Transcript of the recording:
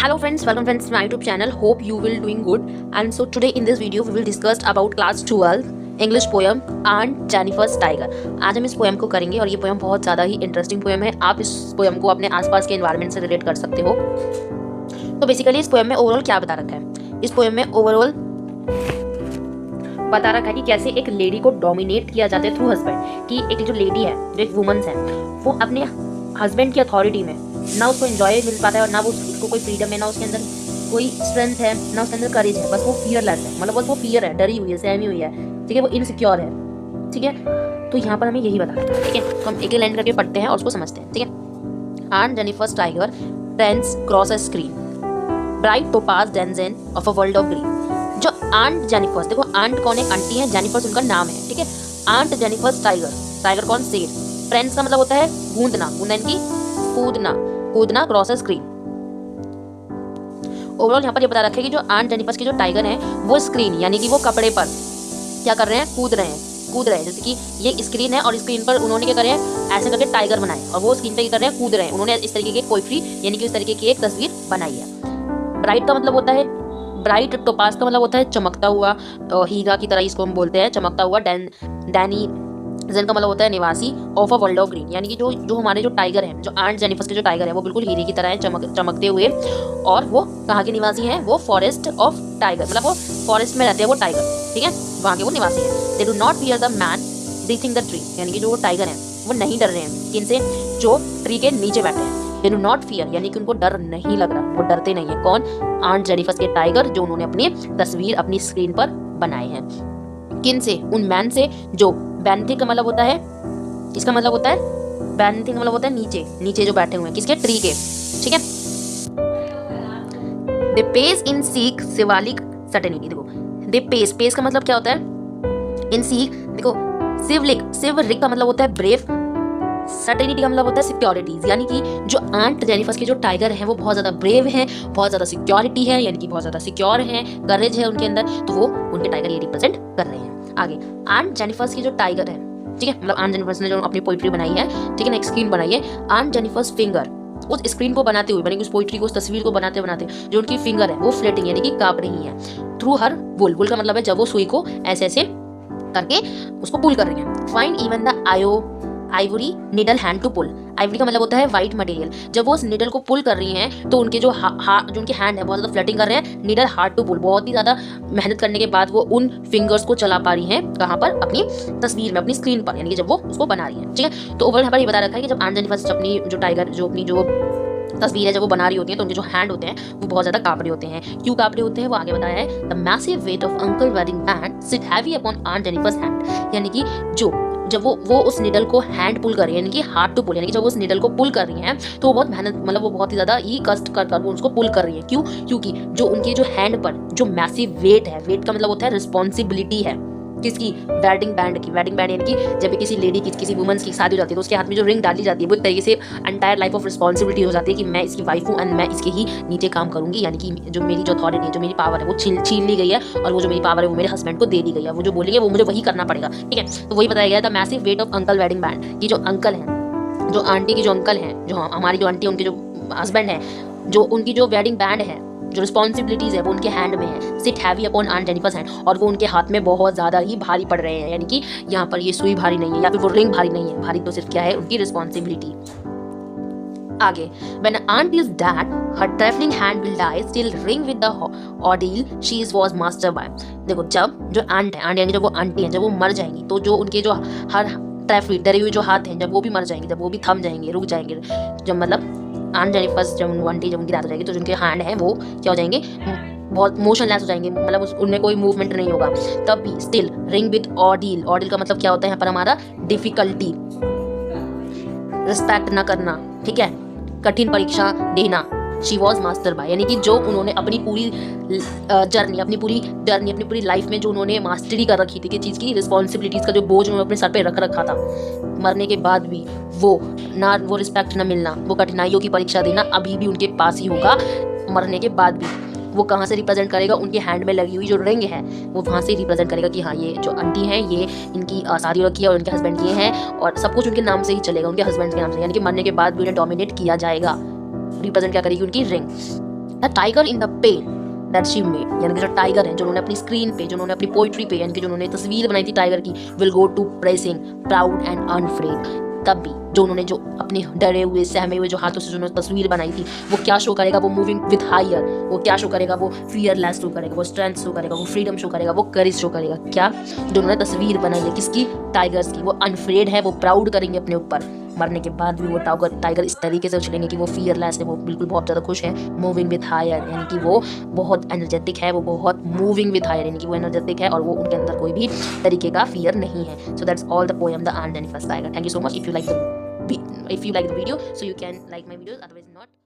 Hello welcome friends to my YouTube channel. Hope you will doing good. And so today in this video we will discuss about class 12 English poem Aunt Jennifer's Tiger. आज हम इस poem को करेंगे और ये poem बहुत ज़्यादा ही interesting poem है। आप इस पोएम को अपने आसपास के एनवायरनमेंट से रिलेट कर सकते हो। तो बेसिकली इस पोएम में ओवरऑल क्या बता रखा है, इस पोएम में ओवरऑल बता रखा है कि कैसे एक लेडी को डोमिनेट किया जाता है थ्रू हस्बैंड। कि एक जो लेडी है, जो एक वुमन्स है, वो अपने हस्बैंड की अथॉरिटी में ना उसको एंजॉय मिल पाता है और ना वो उसको कोई फ्रीडम है, ना उसके अंदर कोई स्ट्रेंथ है, ना उसके अंदर करेज है। बस वो फियरलेस है, मतलब बस वो फियर है, डरी हुई है, सहमी हुई है, ठीक है, वो इनसिक्योर है, ठीक है। तो यहाँ पर हमें यही बता रखा है, ठीक है। तो हम एक लाइन करके पढ़ते हैं और उसको समझते हैं, ठीक है। Aunt Jennifer's tiger trends cross a screen, bright topaz denizens of a world of green. जो आंट जेनिफर्स, देखो आंट कौन है, आंटी है, जेनिफर्स उनका नाम है, ठीक है। आंट जेनिफर्स टाइगर, टाइगर कौन, शेर। फ्रेंड्स का मतलब होता है गूंदना, गूंदना की कूदना, कूदना क्रॉस स्क्रीन। ओवरऑल यहाँ पर ये बता रखा है कि जो आंट जेनिफर्स के जो टाइगर हैं वो स्क्रीन यानी कि वो कपड़े पर क्या कर रहे हैं, कूद रहे हैं। जैसे कि ये स्क्रीन है और स्क्रीन पर उन्होंने क्या करे हैं, ऐसे करके टाइगर बनाए और वो स्क्रीन पे क्या कर रहे हैं, कूद रहे हैं। उन्होंने इस तरीके की पोइट्री यानी कि इस तरीके की एक तस्वीर बनाई है। ब्राइट का मतलब होता है ब्राइट, टोपास का मतलब होता है चमकता हुआ, हीरा की तरह इसको हम बोलते हैं, चमकता हुआ। डैनी जन का मतलब होता है निवासी, of a world of green यानी कि जो हमारे जो टाइगर हैं, जो आंट जेनिफर्स के जो टाइगर हैं वो बिल्कुल हीरे की तरह है, चमकते हुए। और वो कहाँ के निवासी हैं, वो फॉरेस्ट ऑफ टाइगर, मतलब वो फॉरेस्ट में रहते हैं वो टाइगर, ठीक है, वहाँ के वो निवासी हैं। They do not fear the man breathing the tree, यानी कि जो वो टाइगर हैं वो नहीं डर रहे हैं किनसे, जो ट्री के नीचे बैठे हैं। दे डू नॉट फियर यानी कि उनको डर नहीं लग रहा, वो डरते नहीं है। कौन, आंट जेनिफर्स के टाइगर, जो उन्होंने अपनी तस्वीर अपनी स्क्रीन पर बनाए हैं। किन से, उन मैन से जो बैनथिंग का मतलब होता है, इसका मतलब होता है बैनथिंग का मतलब होता है नीचे, नीचे जो बैठे हुए हैं किसके, ट्री के, ठीक है। They pace in sleek chivalric certainty, देखो दे पेस का मतलब क्या होता है, इन सीक, देखो शिवलिक का मतलब होता है ब्रेव, सर्टेनिटी का मतलब होता है सिक्योरिटीज, यानी कि जो आंट जेनिफर्स के जो टाइगर हैं वो बहुत ज्यादा ब्रेव हैं, बहुत ज्यादा सिक्योरिटी है, यानी कि बहुत ज्यादा सिक्योर हैं, करेज है उनके अंदर, तो वो उनके टाइगर ये रिप्रेजेंट कर रहे हैं। आगे आंट जेनिफर्स की जो टाइगर है, ठीक है, मतलब आंट जेनिफर्स ने जो अपनी पोइट्री बनाई है, ठीक है ना, एक स्क्रीन बनाई है। आंट जेनिफर्स फिंगर, उस स्क्रीन को बनाते हुए, उस पोइट्री को, उस तस्वीर को बनाते बनाते जो उनकी फिंगर है वो फ्लेटिंग यानी कि कांप रही है। थ्रू हर वुल का मतलब है जब वो सुई को ऐसे ऐसे करके उसको पुल कर रही है। Find even the ivory needle hand to pull, ivory का मतलब होता है वाइट मटेरियल। जब वो उस निडल को पुल कर रही हैं तो उनके जो उनके हैंड है बहुत ज्यादा फ्लटिंग कर रहे हैं, निडल हार्ड टू पुल, बहुत ही ज्यादा मेहनत करने के बाद वो उन फिंगर्स को चला पा रही हैं, कहाँ पर, अपनी तस्वीर में, अपनी स्क्रीन पर, यानी कि जब वो उसको बना रही है, ठीक है। तो ओवरऑल यहाँ पर ये बता रखा है कि जब आंट जेनिफर्स अपनी जो टाइगर, जो अपनी जो तस्वीर है जब वो बना रही होती है तो उनके जो हैंड होते हैं वो बहुत ज्यादा कांप रहे होते हैं। क्यों कांप रहे होते हैं वो आगे बताया है। The massive weight of uncle wedding band sit heavy upon aunt Jennifer's hand, यानी कि जब वो उस निडल को हैंड पुल कर रही है, यानी कि हार्ड टू पुल, यानी कि जब वो उस निडल को पुल कर रही हैं तो वो बहुत मेहनत, मतलब वो बहुत ही ज्यादा ही कष्ट कर वो उसको पुल कर रही है। क्यों, क्योंकि जो उनके जो हैंड पर जो मैसिव वेट है, वेट का मतलब होता है रिस्पॉन्सिबिलिटी है, किसकी, वेडिंग बैंड की। वेडिंग बैंड यानी कि जब किसी लेडी की, किसी वुमन्स की शादी हो जाती है तो उसके हाथ में जो रिंग डाली जाती है वो एक तरीके से एंटायर लाइफ ऑफ रिस्पॉन्सिबिलिटी हो जाती है कि मैं इसकी वाइफ हूँ एंड मैं इसके ही नीचे काम करूंगी, यानी कि जो मेरी जो अथॉरिटी है, जो मेरी पावर है वो छीन ली गई है और वो जो मेरी पावर है वो मेरे हस्बैंड को दे दी गई है, वो जो बोलेंगे वो मुझे वही करना पड़ेगा, ठीक है। तो वही बताया गया था massive weight of uncle wedding band, कि जो अंकल हैं, जो आंटी की जो अंकल हैं, जो हमारी जो आंटी उनके जो हस्बैंड है, जो उनकी जो वेडिंग बैंड है, जो रिस्पॉन्सिबिलिटीज है वो उनके हैंड में है, sit heavy upon aunt Jennifer's hand, और वो उनके हाथ में बहुत ज्यादा ही भारी पड़ रहे हैं, यानी कि यहाँ पर ये सुई भारी नहीं है या फिर वो रिंग भारी नहीं है, भारी तो सिर्फ क्या है, उनकी रिस्पॉन्सिबिलिटी। आगे, when aunt is dead, her trifling hand will die, still ring with the ordeal she was master by। देखो जब जो आंट है, आंट यानी जब वो आंटी है, जब वो मर जाएंगी तो जो उनके जो हर ट्रैफिक डरे हुए जो हाथ हैं जब वो भी मर जाएंगे, जब वो भी थम जाएंगे, रुक जाएंगे, जब मतलब आंट जेनिफर्स जब आंटी जब उनकी रात हो जाएगी तो जिनके हैंड हैं वो क्या हो जाएंगे, बहुत मोशनलेस हो जाएंगे, मतलब उनमें कोई मूवमेंट नहीं होगा। तब भी स्टिल रिंग विद ऑर्डिल, ऑर्डिल का मतलब क्या होता है यहाँ पर हमारा, डिफिकल्टी, रिस्पेक्ट न करना, ठीक है, कठिन परीक्षा देना। शी वॉज मास्टर बाय, यानी कि जो उन्होंने अपनी पूरी जर्नी, अपनी पूरी लाइफ में जो उन्होंने मास्टरी कर रखी थी कि चीज़ की, रिस्पॉन्सिबिलिटीज़ का जो बोझ उन्होंने अपने सर पे रख रखा था, मरने के बाद भी वो रिस्पेक्ट ना मिलना, वो कठिनाइयों की परीक्षा देना अभी भी उनके पास ही होगा, मरने के बाद भी। वो कहाँ से रिप्रेजेंट करेगा, उनके हैंड में लगी हुई जो रिंग है वो वहाँ से रिप्रेजेंट करेगा कि हाँ ये जो आंटी हैं ये इनकी शादी रखी है और उनके हस्बैंड ये हैं, और सब कुछ उनके नाम से ही चलेगा, उनके हस्बैंड के नाम से, यानी कि मरने के बाद भी उन्हें डोमिनेट किया जाएगा। रिप्रेजेंट क्या करेगी, उनकी ring. The tiger in the pen that she made, यानी कि जो टाइगर है, जो उन्होंने अपनी स्क्रीन पे, जो उन्होंने अपनी पोइट्री पे, यानी कि जो उन्होंने तस्वीर बनाई थी टाइगर की, will go to pressing proud and unafraid. तब भी जो उन्होंने जो अपने डरे हुए सहमे हुए जो हाथों से जो उन्होंने तस्वीर बनाई थी, वो क्या शो करेगा? वो मूविंग विद हायर, वो क्या शो करेगा? वो फियरलेस शो करेगा, वो स्ट्रेंथ शो करेगा, वो फ्रीडम शो करेगा, वो करेज शो करेगा। क्या? जो उन्होंने तस्वीर बनाई है किसकी? टाइगर्स की। वो अनफ्रेड है, वो प्राउड करेंगे अपने ऊपर, मरने के बाद भी वो टाइगर इस तरीके से उछलेंगे कि वो फियरलेस है, वो बिल्कुल बहुत ज़्यादा खुश है। मूविंग विद हायर, यानी कि वो बहुत एनर्जेटिक है, वो बहुत मूविंग विद हायर, यानी कि वो एनर्जेटिक है और वो उनके अंदर कोई भी तरीके का फियर नहीं है। So that's all the poem the art and first tiger. Thank you so much. If you like the video, so you can like my videos, otherwise not.